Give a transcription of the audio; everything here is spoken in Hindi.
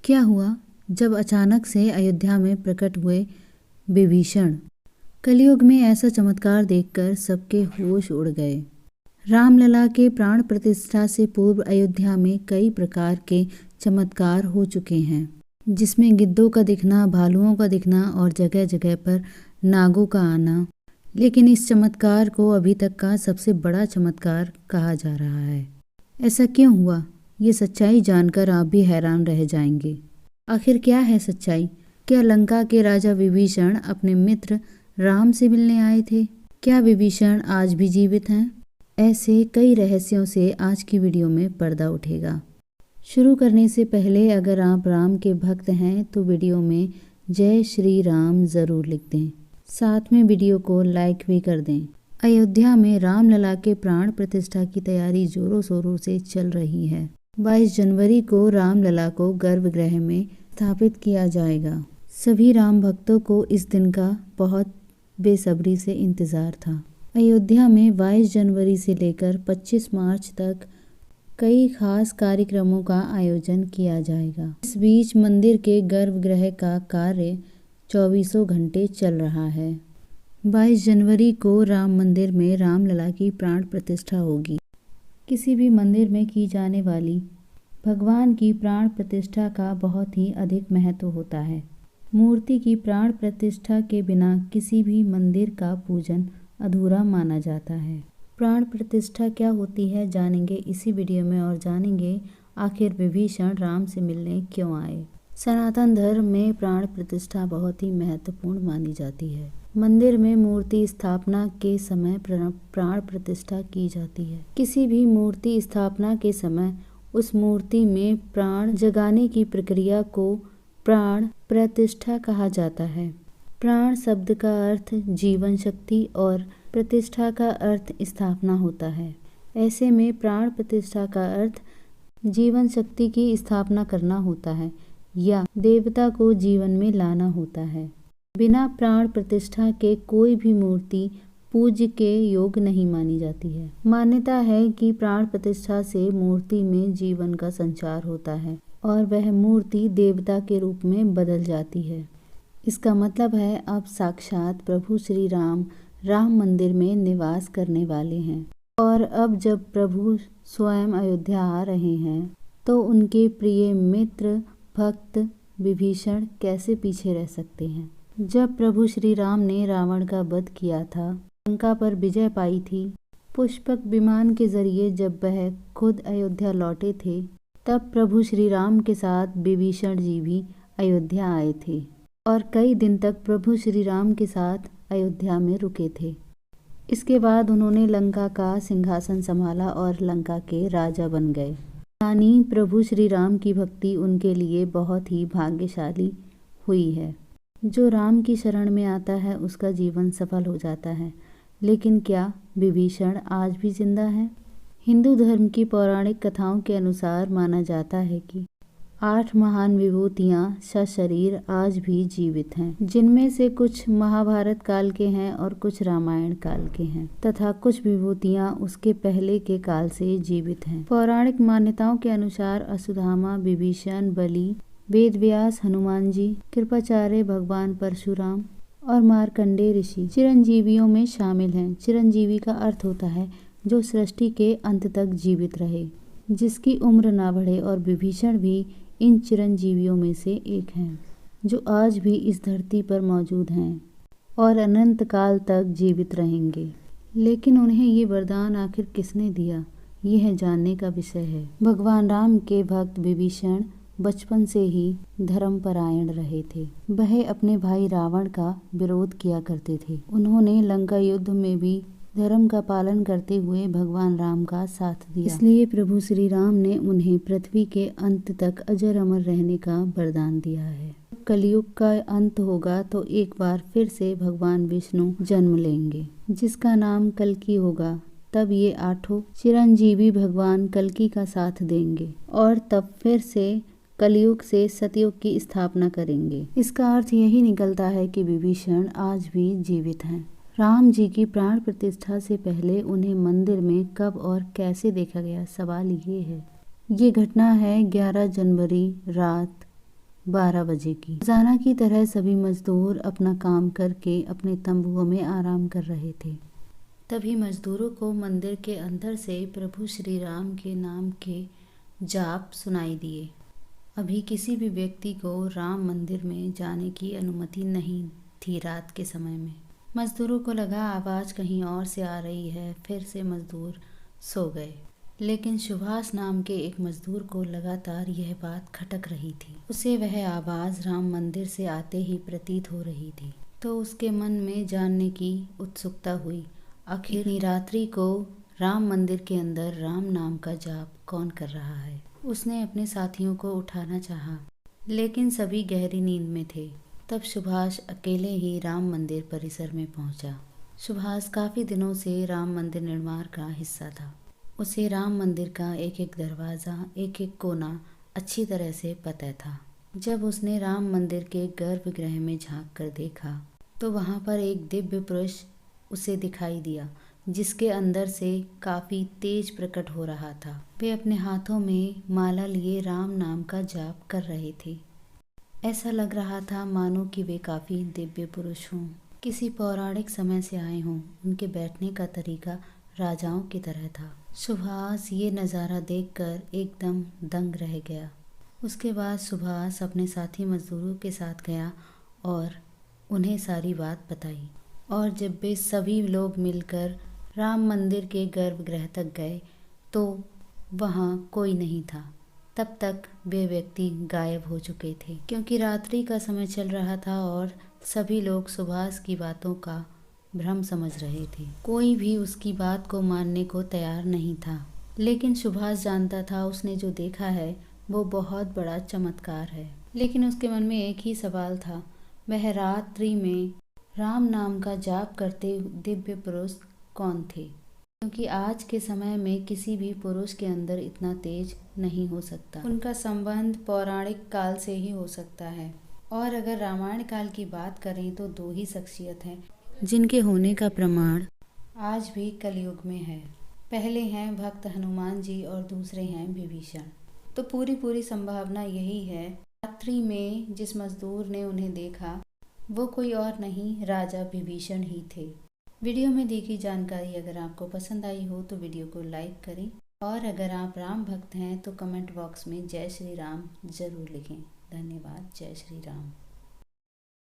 क्या हुआ जब अचानक से अयोध्या में प्रकट हुए विभीषण। कलयुग में ऐसा चमत्कार देखकर सबके होश उड़ गए। रामलला के प्राण प्रतिष्ठा से पूर्व अयोध्या में कई प्रकार के चमत्कार हो चुके हैं, जिसमें गिद्धों का दिखना, भालुओं का दिखना और जगह जगह पर नागों का आना। लेकिन इस चमत्कार को अभी तक का सबसे बड़ा चमत्कार कहा जा रहा है। ऐसा क्यों हुआ, ये सच्चाई जानकर आप भी हैरान रह जाएंगे। आखिर क्या है सच्चाई? क्या लंका के राजा विभीषण अपने मित्र राम से मिलने आए थे? क्या विभीषण आज भी जीवित हैं? ऐसे कई रहस्यों से आज की वीडियो में पर्दा उठेगा। शुरू करने से पहले अगर आप राम के भक्त हैं तो वीडियो में जय श्री राम ज़रूर लिख दें। साथ में वीडियो को लाइक भी कर दें। अयोध्या में रामलला के प्राण प्रतिष्ठा की तैयारी जोरों शोरों से चल रही है। 22 जनवरी को रामलला को गर्भगृह में स्थापित किया जाएगा। सभी राम भक्तों को इस दिन का बहुत बेसब्री से इंतजार था। अयोध्या में 22 जनवरी से लेकर 25 मार्च तक कई खास कार्यक्रमों का आयोजन किया जाएगा। इस बीच मंदिर के गर्भगृह का कार्य 24 घंटे चल रहा है। 22 जनवरी को राम मंदिर में रामलला की प्राण प्रतिष्ठा होगी। किसी भी मंदिर में की जाने वाली भगवान की प्राण प्रतिष्ठा का बहुत ही अधिक महत्व होता है। मूर्ति की प्राण प्रतिष्ठा के बिना किसी भी मंदिर का पूजन अधूरा माना जाता है। प्राण प्रतिष्ठा क्या होती है जानेंगे इसी वीडियो में, और जानेंगे आखिर विभीषण राम से मिलने क्यों आए। सनातन धर्म में प्राण प्रतिष्ठा बहुत ही महत्वपूर्ण मानी जाती है। मंदिर में मूर्ति स्थापना के समय प्राण प्रतिष्ठा की जाती है। किसी भी मूर्ति स्थापना के समय उस मूर्ति में प्राण जगाने की प्रक्रिया को प्राण प्रतिष्ठा कहा जाता है। प्राण शब्द का अर्थ जीवन शक्ति और प्रतिष्ठा का अर्थ स्थापना होता है। ऐसे में प्राण प्रतिष्ठा का अर्थ जीवन शक्ति की स्थापना करना होता है या देवता को जीवन में लाना होता है। बिना प्राण प्रतिष्ठा के कोई भी मूर्ति पूज्य के योग नहीं मानी जाती है। मान्यता है कि प्राण प्रतिष्ठा से मूर्ति में जीवन का संचार होता है और वह मूर्ति देवता के रूप में बदल जाती है। इसका मतलब है अब साक्षात प्रभु श्री राम राम मंदिर में निवास करने वाले हैं। और अब जब प्रभु स्वयं अयोध्या आ रहे हैं तो उनके प्रिय मित्र भक्त विभीषण कैसे पीछे रह सकते हैं। जब प्रभु श्री राम ने रावण का वध किया था, लंका पर विजय पाई थी, पुष्पक विमान के जरिए जब वह खुद अयोध्या लौटे थे, तब प्रभु श्री राम के साथ विभीषण जी भी अयोध्या आए थे और कई दिन तक प्रभु श्री राम के साथ अयोध्या में रुके थे। इसके बाद उन्होंने लंका का सिंहासन संभाला और लंका के राजा बन गए। यानी प्रभु श्री राम की भक्ति उनके लिए बहुत ही भाग्यशाली हुई है। जो राम की शरण में आता है उसका जीवन सफल हो जाता है। लेकिन क्या विभीषण आज भी जिंदा है? हिंदू धर्म की पौराणिक कथाओं के अनुसार माना जाता है कि 8 महान विभूतियां सशरीर आज भी जीवित हैं, जिनमें से कुछ महाभारत काल के हैं और कुछ रामायण काल के हैं तथा कुछ विभूतियां उसके पहले के काल से जीवित हैं। पौराणिक मान्यताओं के अनुसार अश्वत्थामा, विभीषण, बलि, वेदव्यास, हनुमान जी, कृपाचार्य, भगवान परशुराम और मार्कंडेय ऋषि चिरंजीवियों में शामिल हैं। चिरंजीवी का अर्थ होता है जो सृष्टि के अंत तक जीवित रहे, जिसकी उम्र ना बढ़े, और विभीषण भी इन चिरंजीवियों में से एक हैं जो आज भी इस धरती पर मौजूद हैं और अनंत काल तक जीवित रहेंगे। लेकिन उन्हें ये वरदान आखिर किसने दिया, यह जानने का विषय है। भगवान राम के भक्त विभीषण बचपन से ही धर्मपरायण रहे थे। वह अपने भाई रावण का विरोध किया करते थे। उन्होंने लंका युद्ध में भी धर्म का पालन करते हुए भगवान राम का साथ दिया। इसलिए प्रभु श्री राम ने उन्हें पृथ्वी के अंत तक अजर अमर रहने का वरदान दिया है। कलयुग का अंत होगा तो एक बार फिर से भगवान विष्णु जन्म लेंगे, जिसका नाम कल्कि होगा। तब ये 8 चिरंजीवी भगवान कल्कि का साथ देंगे और तब फिर से कलयुग से सतयुग की स्थापना करेंगे। इसका अर्थ यही निकलता है कि विभीषण आज भी जीवित हैं। राम जी की प्राण प्रतिष्ठा से पहले उन्हें मंदिर में कब और कैसे देखा गया, सवाल ये है। ये घटना है 11 जनवरी रात 12 बजे की। रोजाना की तरह सभी मजदूर अपना काम करके अपने तंबुओं में आराम कर रहे थे। तभी मजदूरों को मंदिर के अंदर से प्रभु श्री राम के नाम के जाप सुनाई दिए। अभी किसी भी व्यक्ति को राम मंदिर में जाने की अनुमति नहीं थी रात के समय में। मजदूरों को लगा आवाज़ कहीं और से आ रही है, फिर से मजदूर सो गए। लेकिन सुभाष नाम के एक मजदूर को लगातार यह बात खटक रही थी। उसे वह आवाज़ राम मंदिर से आते ही प्रतीत हो रही थी। तो उसके मन में जानने की उत्सुकता हुई, आखिर रात्रि को राम मंदिर के अंदर राम नाम का जाप कौन कर रहा है। उसने अपने साथियों को उठाना चाहा, लेकिन सभी गहरी नींद में थे। तब सुभाष अकेले ही राम मंदिर परिसर में पहुंचा। सुभाष काफ़ी दिनों से राम मंदिर निर्माण का हिस्सा था। उसे राम मंदिर का एक एक दरवाज़ा, एक एक कोना अच्छी तरह से पता था। जब उसने राम मंदिर के गर्भगृह में झांक कर देखा तो वहाँ पर एक दिव्य पुरुष उसे दिखाई दिया, जिसके अंदर से काफ़ी तेज प्रकट हो रहा था। वे अपने हाथों में माला लिए राम नाम का जाप कर रहे थे। ऐसा लग रहा था मानो कि वे काफ़ी दिव्य पुरुष हों, किसी पौराणिक समय से आए हों। उनके बैठने का तरीका राजाओं की तरह था। सुभाष ये नज़ारा देखकर एकदम दंग रह गया। उसके बाद सुभाष अपने साथी मजदूरों के साथ गया और उन्हें सारी बात बताई। और जब वे सभी लोग मिलकर राम मंदिर के गर्भगृह तक गए तो वहाँ कोई नहीं था। तब तक वे व्यक्ति गायब हो चुके थे, क्योंकि रात्रि का समय चल रहा था और सभी लोग सुभाष की बातों का भ्रम समझ रहे थे। कोई भी उसकी बात को मानने को तैयार नहीं था। लेकिन सुभाष जानता था उसने जो देखा है वो बहुत बड़ा चमत्कार है। लेकिन उसके मन में एक ही सवाल था, वह रात्रि में राम नाम का जाप करते दिव्य पुरुष कौन थे। क्योंकि आज के समय में किसी भी पुरुष के अंदर इतना तेज नहीं हो सकता। उनका संबंध पौराणिक काल से ही हो सकता है। और अगर रामायण काल की बात करें तो 2 ही शख्सियत हैं जिनके होने का प्रमाण आज भी कलयुग में है। पहले हैं भक्त हनुमान जी और दूसरे हैं विभीषण। तो पूरी संभावना यही है, रात्रि में जिस मजदूर ने उन्हें देखा वो कोई और नहीं, राजा विभीषण ही थे। वीडियो में दी गई जानकारी अगर आपको पसंद आई हो तो वीडियो को लाइक करें, और अगर आप राम भक्त हैं तो कमेंट बॉक्स में जय श्री राम जरूर लिखें। धन्यवाद। जय श्री राम।